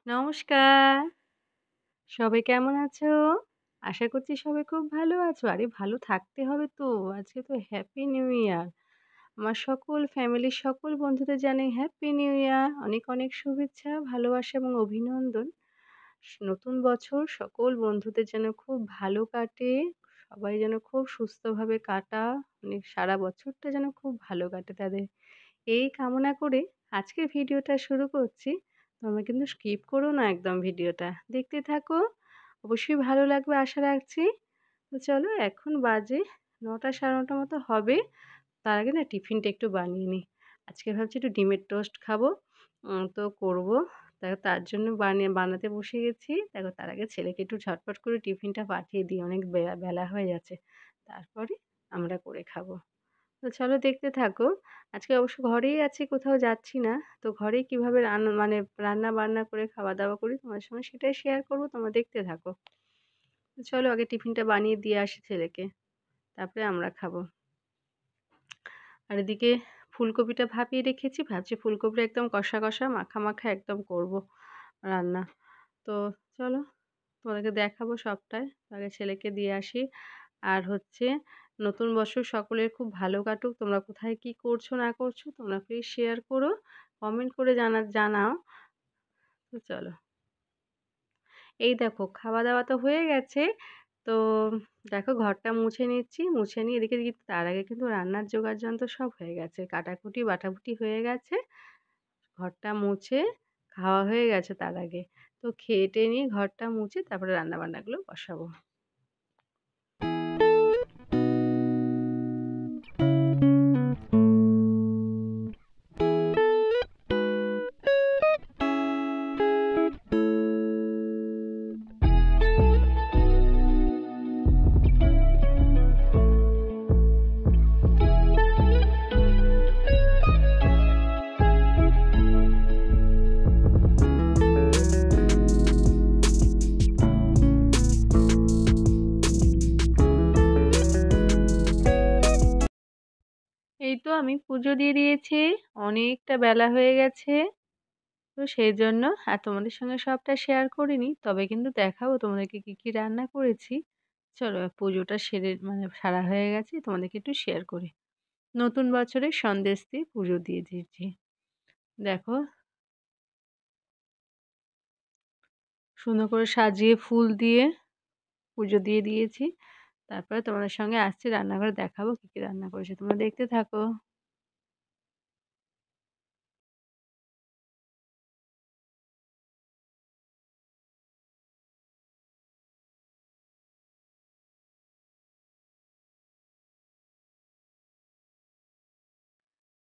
নমস্কার। সবাই কেমন আছো? আশা করছি সবাই খুব ভালো আছো। আরে ভালো থাকতে হবে তো। আজকে তো হ্যাপি নিউ ইয়ার। আমার সকল ফ্যামিলির সকল বন্ধুদের জানাই হ্যাপি নিউ ইয়ার। অনেক, অনেক শুভেচ্ছা, ভালোবাসা এবং অভিনন্দন। নতুন বছর সকল বন্ধুদের যেন খুব ভালো কাটে। সবাই যেন খুব সুস্থভাবে মানে সারা বছরটা যেন খুব ভালো কাটে তাদের। এই কামনা করে আজকের ভিডিওটা শুরু করছি। তোমরা কিন্তু স্কিপ করো না একদম ভিডিওটা। দেখতে থাকো। অবশ্যই ভালো লাগবে আশা রাখছি। তো চলো এখন বাজে ৯টা ৯:৩০ মতো হবে। তার আগে না টিফিনটা একটু বানিয়ে নিই। আজকে ভাবছি একটু ডিমের টোস্ট খাবো। তো করবো। তার জন্য বানাতে বসে গেছি। দেখো তার আগে ছেলেকে একটু ঝটপট করে টিফিনটা পাঠিয়ে দিই। অনেক বেলা হয়ে যাচ্ছে। তারপরে আমরা করে খাবো। তো চলো দেখতে থাকো। আজকে অবশ্য ঘরেই আছি, কোথাও যাচ্ছি না। তো ঘরেই কিভাবে মানে রান্না-বান্না করে খাওয়া-দাওয়া করি তোমাদের সঙ্গে সেটাই শেয়ার করব। তোমরা দেখতে থাকো। তো চলো আগে টিফিনটা বানিয়ে দিয়ে আসি ছেলেকে। তারপরে আমরা খাবো। আর এদিকে ফুলকপিটা ভাপিয়ে রেখেছি। ভাবছি ফুলকপিটা একদম কষা, কষা মাখা একদম করব রান্না। তো চলো তোমাদেরকে দেখাবো সবটাই। আগে ছেলেকে দিয়ে আসি। আর হচ্ছে নতুন বছর সকলের খুব ভালো কাটুক। তোমরা কোথায় কি করছো না করছো তোমরা প্লিজ শেয়ার করো। কমেন্ট করে জানাও। তো চলো। এই দেখো খাওয়া-দাওয়া তো হয়ে গেছে। তো দেখো ঘরটা মুছে নিচ্ছি। মুছে নিয়ে এদিকে কিন্তু তার আগে কিন্তু রান্নার জোগাড়যন্ত্র সব হয়ে গেছে। কাটাকুটি বাটাকুটি হয়ে গেছে। ঘরটা মুছে খাওয়া হয়ে গেছে তার আগে। তো খেয়ে-টেয়ে নিয়ে ঘরটা মুছে তারপরে রান্না-বান্নাগুলো বসাবো। এই তো আমি পুজো দিয়ে দিয়েছি। অনেকটা বেলা হয়ে গেছে। তো সেইজন্য আর তোমাদের সঙ্গে সবটা শেয়ার করিনি। তবে কিন্তু দেখাবো তোমাদেরকে কি রান্না করেছি। চলো পুজোটা সারা হয়ে গেছে। তোমাদেরকে একটু শেয়ার করি। নতুন বছরের সন্দেশ দিয়ে পুজো দিয়ে দিয়েছি। দেখো সুন্দর করে সাজিয়ে ফুল দিয়ে পুজো দিয়ে দিয়েছি। তারপরে তোমাদের সঙ্গে আসছি রান্নাঘরে দেখাবো কি রান্না করেছি। তোমরা দেখতে থাকো।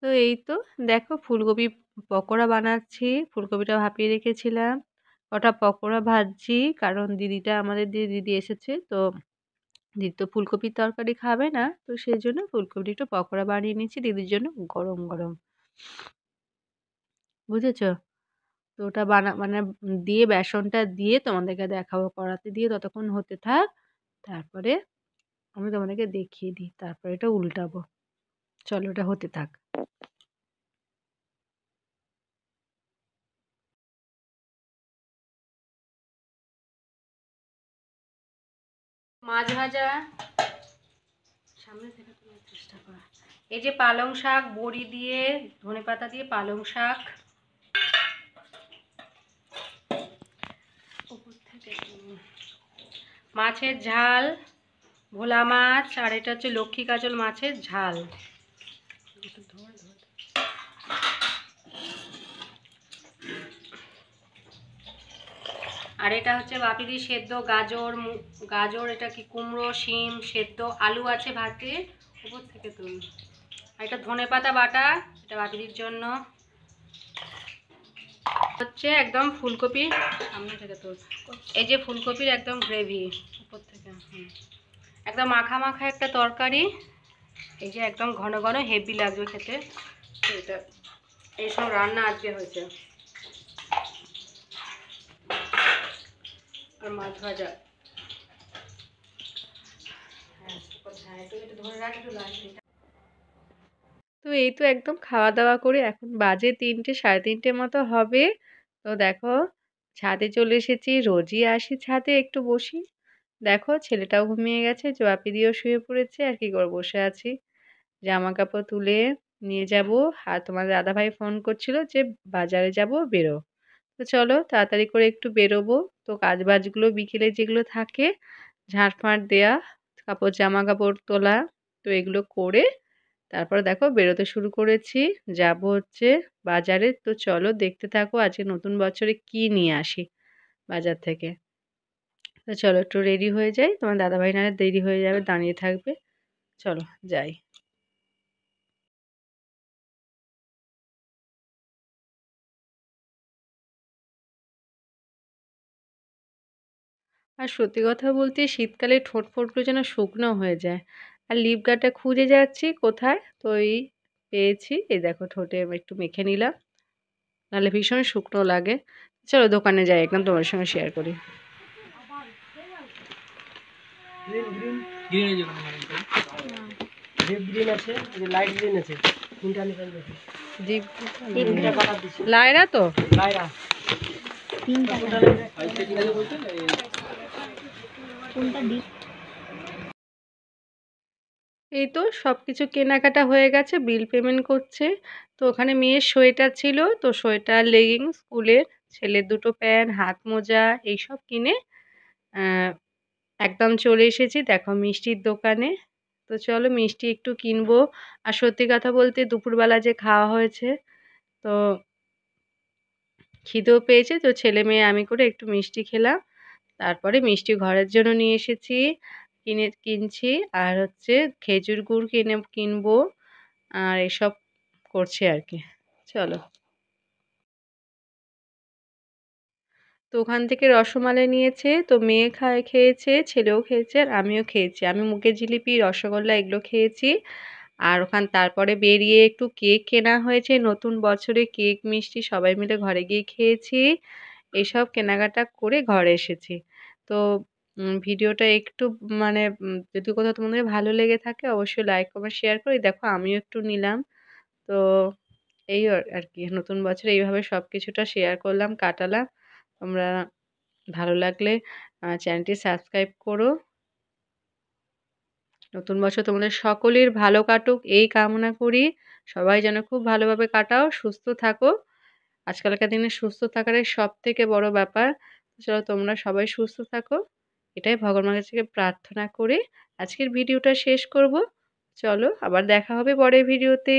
তো এই তো দেখো ফুলকপি পকোড়া বানাচ্ছি। ফুলকপিটা ভাপিয়ে রেখেছিলাম। কটা পকোড়া ভাজছি। কারণ আমাদের দিদি এসেছে। তো দিদি তো ফুলকপির তরকারি খাবে না। তো সেজন্য ফুলকপির একটু পকোড়া বানিয়ে নিচ্ছি দিদির জন্য গরম, গরম। বুঝেছো? তো ওটা মানে দিয়ে বেসনটা দিয়ে তোমাদেরকে দেখাবো কড়াতে দিয়ে ততক্ষণ হতে থাক। তারপরে আমি তোমাদেরকে দেখিয়ে দিই। তারপরে এটা উল্টাবো। চলো ওটা হতে থাক। মাছ ভাজা সামনে থেকে তোলার চেষ্টা করা। এই যে পালং শাক বড়ি দিয়ে ধনেপাতা দিয়ে পালং শাক উপর থেকে মাছের ঝাল ভোলা মাছ আর এটা হচ্ছে লক্ষ্মী কাজল মাছের ঝাল। আর এটা হচ্ছে বাপিদি সেদ্ধ গাজর এটা কি কুমড়ো শিম সেদ্ধ আলু আছে ভাতে উপর থেকে তুল। আর এটা ধনেপাতা বাটা এটা বাপিদির জন্য। হচ্ছে একদম ফুলকপি সামনে থেকে তোল। এই যে ফুলকপির একদম গ্রেভি উপর থেকে একদম মাখা মাখা একটা তরকারি। এই যে একদম ঘন ঘন হেভি লাগবে খেতে। এটা এইসব রান্না আজকে হয়েছে। আর মাছ ভাজা। তো এই তো একদম খাওয়া দাওয়া করে এখন বাজে 3টে 3:30 মতো হবে। তো দেখো ছাদে চলে এসেছি। রোজই আসি ছাদে একটু বসি। দেখো ছেলেটাও ঘুমিয়ে গেছে, বাপিদিও শুয়ে পড়েছে। আর কি করব, বসে আছি। জামাকাপড় তুলে নিয়ে যাব। আর তোমার দাদাভাই ফোন করছিল যে বাজারে যাব, বেরো। তো চলো তাড়াতাড়ি করে একটু বেরোবো। তো কাজবাজগুলো বিকেলে যেগুলো থাকে, ঝাঁট-ফাঁট দেয়া, জামাকাপড় তোলা, তো এগুলো করে তারপরে দেখো বেরোতে শুরু করেছি। যাবো হচ্ছে বাজারে। তো চলো দেখতে থাকো আজকে নতুন বছরে কি নিয়ে আসি বাজার থেকে। তো চলো একটু রেডি হয়ে যাই। তোমার দাদাভাই নাহলে দেরি হয়ে যাবে, দাঁড়িয়ে থাকবে। চলো যাই। আর সত্যি কথা বলতে শীতকালে ঠোঁট-ফোঁটগুলো যেন শুকনো হয়ে যায়। আর লিপ গার্ডটা খুঁজে যাচ্ছি কোথায়, তো এই পেয়েছি। এই দেখো ঠোঁটে একটু মেখে নিলাম, নাহলে ভীষণ শুকনো লাগে। চলো দোকানে যাই, একদম তোমার সঙ্গে শেয়ার করি। লায়রা তো এই তো সবকিছু কেনাকাটা হয়ে গেছে, বিল পেমেন্ট করছে। তো ওখানে মেয়ের সোয়েটার ছিল, তো সোয়েটার, লেগিংস স্কুলের, ছেলের দুটো প্যান্ট, হাত মোজা এইসব কিনে একদম চলে এসেছি দেখো মিষ্টির দোকানে। তো চলো মিষ্টি একটু কিনবো। আর সত্যি কথা বলতে দুপুরবেলা যে খাওয়া হয়েছে, তো খিদেও পেয়েছে। তো ছেলে মেয়ে আমি করে একটু মিষ্টি খেলাম। তারপরে মিষ্টি ঘরের জন্য নিয়ে এসেছি, কিনছি। আর হচ্ছে খেজুর গুড় কিনবো। আর এসব করছি আর কি। চলো। তো ওখান থেকে রসমালাই নিয়েছে, তো মেয়ে খেয়েছে, ছেলেও খেয়েছে, আর আমিও খেয়েছি। আমি মুগের জিলিপি, রসগোল্লা এগুলো খেয়েছি। আর তারপরে বেরিয়ে একটু কেক কেনা হয়েছে, নতুন বছরে কেক মিষ্টি সবাই মিলে ঘরে গিয়ে খেয়েছি। এইসব কেনাকাটা করে ঘরে এসেছি। তো ভিডিওটা একটু মানে যদি কোথাও তোমাদের ভালো লেগে থাকে অবশ্যই লাইক কমেন্ট শেয়ার করে দেখো আমিও একটু নিলাম। তো এই আর কি, নতুন বছরে এইভাবে সব কিছুটা শেয়ার করলাম, কাটালাম। তোমরা ভালো লাগলে চ্যানেলটি সাবস্ক্রাইব করো। নতুন বছর তোমাদের সকলের ভালো কাটুক এই কামনা করি। সবাই যেন খুব ভালোভাবে কাটাও, সুস্থ থাকো। আজকালকার দিনে সুস্থ থাকাটাই সবথেকে বড় ব্যাপার। চলো তোমরা সবাই সুস্থ থাকো। এটাই ভগবানের কাছে প্রার্থনা করে আজকের ভিডিওটা শেষ করব। চলো আবার দেখা হবে পরের ভিডিওতে।